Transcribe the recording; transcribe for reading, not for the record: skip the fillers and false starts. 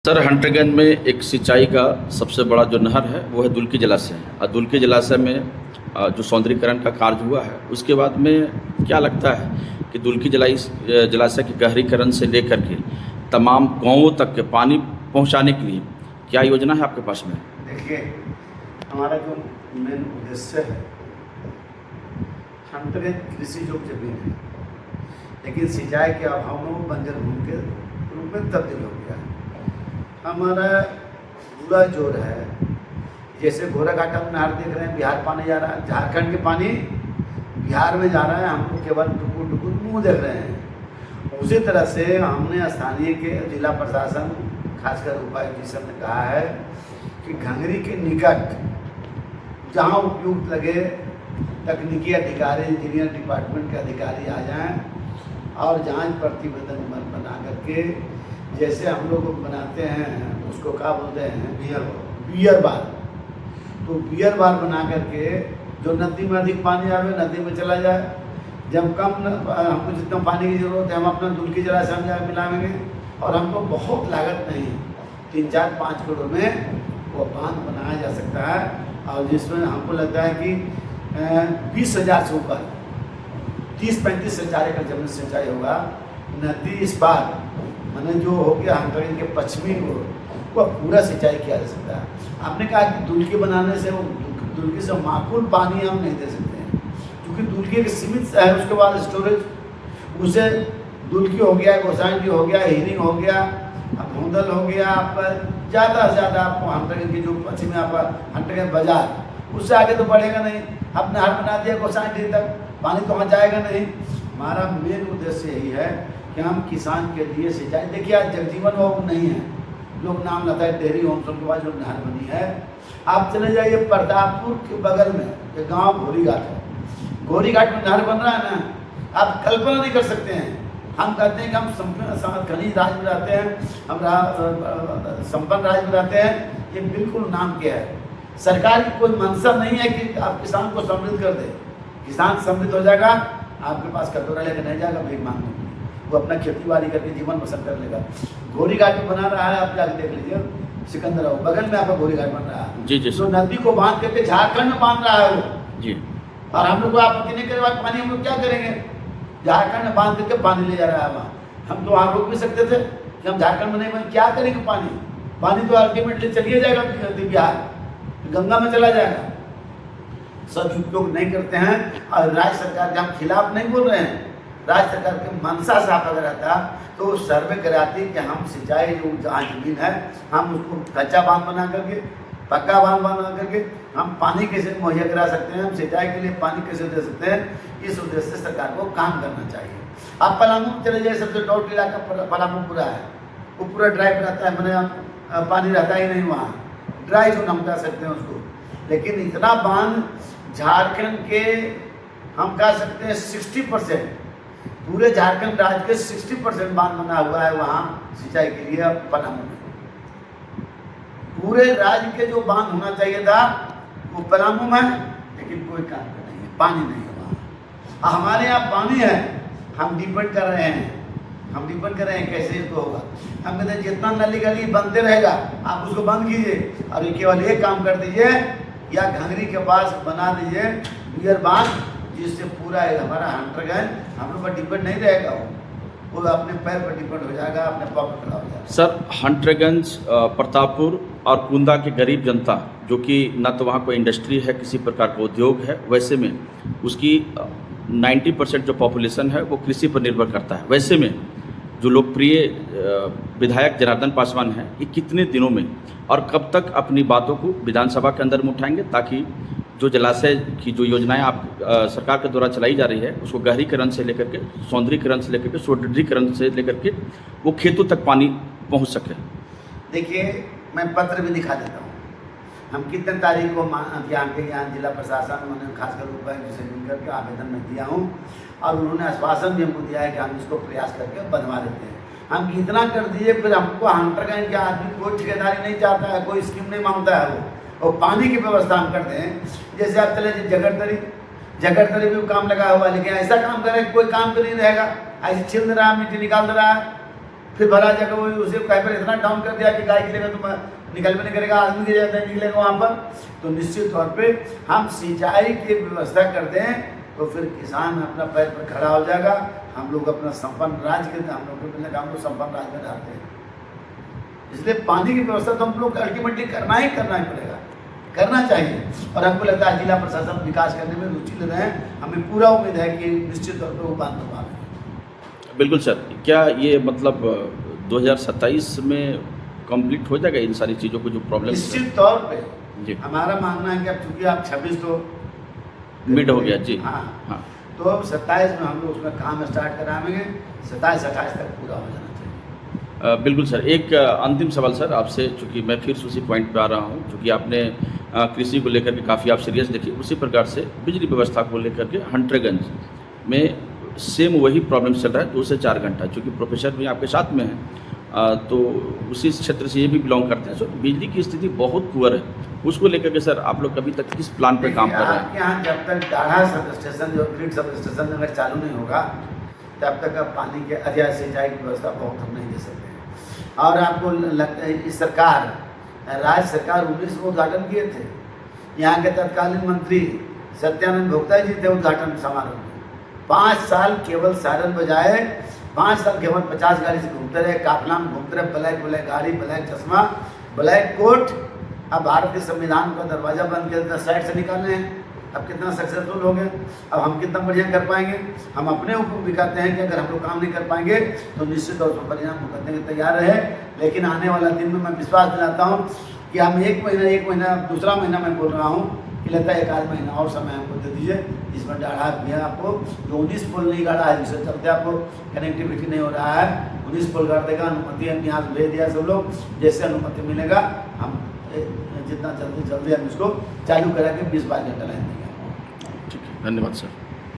Sir Hunterganj में एक सिंचाई का सबसे बड़ा जो नहर है वो है दुल्की जलाशय है और दुल्की जलाशय में जो सौंदर्यीकरण का कार्य हुआ है उसके बाद में क्या लगता है कि दुल्की जलाशय के गहरीकरण से लेकर के तमाम गांवों तक के पानी पहुंचाने के लिए क्या योजना है आपके पास में? देखिए, हमारा जो मेन उद्देश्य है, हंटरगंज कृषि योग्य जमीन है, लेकिन सिंचाई के अभाव में वो बंजर भूमि के रूप में तब्दील हो गया है। हमारा पूरा जोर है, जैसे घोड़ाघाट हम नहर देख रहे हैं, बिहार पानी जा रहा है, झारखंड के पानी बिहार में जा रहा है, हम लोग केवल टुकुर टुकुर मुँह देख रहे हैं। उसी तरह से हमने स्थानीय के जिला प्रशासन खासकर उपायुक्त जी ने कहा है कि घंगरी के निकट जहाँ उपयुक्त लगे तकनीकी अधिकारी, इंजीनियर डिपार्टमेंट के अधिकारी आ जाएं और जांच प्रतिवेदन बना करके, जैसे हम लोग बनाते हैं उसको क्या बोलते हैं, बियर बार, तो बियर बार बना करके जो नदी में अधिक पानी आवे नदी में चला जाए, जब कम हमको जितना पानी की ज़रूरत है हम अपना दुल्की जलाशय में जाकर मिलाएंगे और हमको बहुत लागत नहीं, 3-4-5 करोड़ में वो बांध बनाया जा सकता है। और जिसमें हमको लगता है कि 20,000 से ऊपर 30-35 हज़ार एकड़ जमीन सिंचाई होगा। नदी इस बार मैंने जो हो गया हंटरगंज के पश्चिमी ओर वो पूरा सिंचाई किया जा सकता है। आपने कहा कि दुल्की बनाने से वो दुल्की से माकूल पानी हम नहीं दे सकते हैं, क्योंकि दुल्की के सीमित है, उसके बाद स्टोरेज, उसे दुल्की हो गया, गोसाई जी हो गया, हिरिंग हो गया, भूंदल हो गया, आप ज़्यादा से ज़्यादा आपको हंटरगंज की जो पश्चिमी आप हंटरगंज बाजार, उससे आगे तो बढ़ेगा नहीं। आपने हाथ बना दिया गोसाई जी तक, पानी तो वहाँ जाएगा नहीं। हमारा मेन उद्देश्य यही है कि हम किसान के लिए सिंचाई, देखिए आज जगजीवन वो नहीं है, लोग नाम लेता है डेयरी होम्स के बाद जो नहर बनी है। आप चले जाइए प्रतापपुर के बगल में एक गाँव घोरीघाट है, घोरीघाट में नहर बन रहा है ना, आप कल्पना नहीं कर सकते हैं। हम कहते हैं कि हम खनिज राज में रहते हैं, हम संपन्न राज में रहते हैं, ये बिल्कुल नाम क्या है। सरकार की कोई मंशा नहीं है कि आप किसान को समृद्ध कर दे, किसान समृद्ध हो जाएगा, आपके पास कटोरा लेकर नहीं जाएगा भीख मांगने, वो अपना खेती बाड़ी करके जीवन बसर कर लेगा। घोरीघाट में बना रहा है, आप जाकर देख लीजिए, सिकंदरा बगल में आपका घोरीघाट बन रहा है जी जी। तो नदी को बांध करके झारखंड में बांध रहा है वो जी। और हम लोग को आपत्ति नहीं करे, पानी हम लोग क्या करेंगे? झारखंड में बांध करके पानी ले जा रहा है वहाँ, हम तो वहाँ रोक भी सकते थे कि हम झारखंड में नहीं बने, क्या करेंगे? पानी तो अल्टीमेटली चलिए जाएगा बिहार, गंगा में चला जाएगा। सदुपयोग नहीं करते हैं और राज्य सरकार के हम खिलाफ नहीं बोल रहे हैं, राज्य सरकार के मंशा साफ अगर रहता तो सर्वे कराती कि हम सिंचाई जो जहाँ जमीन है हम उसको कच्चा बांध बना करके, पक्का बांध बना करके हम पानी कैसे मुहैया करा सकते हैं, हम सिंचाई के लिए पानी कैसे दे सकते हैं, इस उद्देश्य से सरकार को काम करना चाहिए। आप पलामू चले जाइए, सबसे टॉप इलाका पलामू पूरा है, वो पूरा ड्राई रहता है, मैंने पानी रहता ही नहीं वहाँ, ड्राई जोन हम कह सकते हैं उसको। लेकिन इतना बांध झारखंड के हम कह सकते हैं 60%, पूरे झारखंड राज्य के 60% बांध बना हुआ है वहाँ सिंचाई के लिए पलामू में। पूरे राज्य के जो बांध होना चाहिए था वो पलामू में, लेकिन कोई काम का नहीं है, पानी नहीं है वहाँ। हमारे यहाँ पानी है, हम डिपेंड कर रहे हैं, कैसे इसको होगा? हम कहते हैं जितना नली गली बनते रहेगा आप उसको बंद कीजिए और ये केवल एक काम कर दीजिए, या घंगरी के पास बना दीजिए बियर बांध, जिससे पूरा हमारा हंटरगंज हम लोग पर डिपेंड नहीं रहेगा, वो अपने पैर पर डिपेंड हो जाएगा, अपने पॉकेट खड़ा हो जाएगा। सर हंटरगंज, प्रतापपुर और कुंदा की गरीब जनता, जो कि न तो वहाँ कोई इंडस्ट्री है, किसी प्रकार का उद्योग है, वैसे में उसकी 90% जो पॉपुलेशन है वो कृषि पर निर्भर करता है। वैसे में जो लोकप्रिय विधायक जनार्दन पासवान हैं, ये कितने दिनों में और कब तक अपनी बातों को विधानसभा के अंदर में उठाएंगे, ताकि जो जलाशय की जो योजनाएं आप सरकार के द्वारा चलाई जा रही है उसको गहरीकरण से लेकर के, सौंदर्यीकरण से लेकर के, सुदृढ़ीकरण से लेकर के वो खेतों तक पानी पहुंच सके? देखिए, मैं पत्र भी दिखा देता हूँ, हम कितने तारीख को यहाँ जिला प्रशासन, मैंने खासकर उपायुक्त से मिल करके आवेदन में दिया हूँ और उन्होंने आश्वासन भी हमको दिया है कि हम इसको प्रयास करके बनवा देते हैं। हम इतना कर दीजिए, फिर हमको हंटरगंज के आदमी कोई ठेकेदारी नहीं चाहता है, कोई स्कीम नहीं मांगता है वो, और पानी की व्यवस्था हम करते हैं। जैसे आप चले जगरतरी भी काम लगा हुआ, लेकिन ऐसा काम करें कोई काम तो नहीं रहेगा, ऐसे छिल दे रहा है, मिट्टी निकाल दे रहा है, फिर भरा जगह वो उसे कहीं पर इतना डाउन कर दिया कि गाय गिरेगा तो निकल भी नहीं करेगा, आदमी गिर जाता है निकलेगा वहाँ पर। तो निश्चित तौर पे हम सिंचाई की व्यवस्था कर दें तो फिर किसान अपना पैर पर खड़ा हो जाएगा। हम लोग अपना संपन्न राज्य के हम लोग हम लोग संपन्न राज्य में रहते हैं, इसलिए पानी की व्यवस्था तो हम लोग अल्टीमेटली करना ही पड़ेगा, करना चाहिए। और हमको लगता है जिला प्रशासन विकास करने में रुचि ले रहे हैं, हमें पूरा उम्मीद है कि निश्चित तौर पर वो बात करवा रहे। बिल्कुल सर, क्या ये मतलब 2027 में कंप्लीट हो जाएगा इन सारी चीज़ों को जो प्रॉब्लम? निश्चित तौर पे जी, हमारा मानना है कि अब चूंकि आप 26 तो मिड हो गया जी। हाँ हाँ, तो अब 27 में हम लोग उसमें काम स्टार्ट कराएंगे, 27-28 तक पूरा हो जाना चाहिए। बिल्कुल सर। एक अंतिम सवाल सर आपसे, चूँकि मैं फिर उसी पॉइंट पे आ रहा हूँ, चूँकि आपने कृषि को लेकर के काफ़ी आप सीरियस देखिए, उसी प्रकार से बिजली व्यवस्था को लेकर के हंटरगंज में सेम वही प्रॉब्लम चल रहा है 2 से 4 घंटा। चूँकि प्रोफेसर भी आपके साथ में हैं तो उसी क्षेत्र से ये भी बिलोंग करते हैं, सो बिजली की स्थिति बहुत पुअर है, उसको लेकर के सर आप लोग अभी तक किस प्लान पे काम कर रहे हैं? आपके यहाँ जब तक डाढ़ा सब स्टेशन जो ग्रिड सब स्टेशन अगर चालू नहीं होगा तब तक अब पानी के अधिक सिंचाई की व्यवस्था बहुत हम नहीं दे सकते हैं। और आपको लगता है इस सरकार, राज्य सरकार 19 में उद्घाटन किए थे, यहाँ के तत्कालीन मंत्री सत्यानंद भोक्ता जी थे उद्घाटन समारोह में। 5 साल केवल सायरन बजाए, 5 साल केवल 50 गाड़ी से घूमते रहे, काफिला में घूमते रहे, ब्लैक गाड़ी, ब्लैक चश्मा, ब्लैक कोट। अब भारत के संविधान का दरवाजा बंद कर साइड से निकालने हैं। अब कितना सक्सेसफुल हो गए, अब हम कितना बढ़िया कर पाएंगे? हम अपने ऊपर भी कहते हैं कि अगर हम लोग काम नहीं कर पाएंगे तो निश्चित तौर पर परिणाम भुगतने के तैयार रहे। लेकिन आने वाला दिन में मैं विश्वास दिलाता हूँ कि हम एक महीना दूसरा महीना मैं बोल रहा हूँ कि लगता है 1 महीना और समय हमको दे दीजिए, इसमें डाढ़ा भी आपको जो 19 पुल नहीं गाड़ा है, जिससे चलते आपको कनेक्टिविटी नहीं हो रहा है, 19 पुल गाड़ देगा। अनुमति हम यहाँ भेज दिया सब लोग, जैसे अनुमति मिलेगा हम जितना जल्दी हम इसको चालू करा के 20-22 घंटा लाइन देंगे। ठीक है, धन्यवाद सर।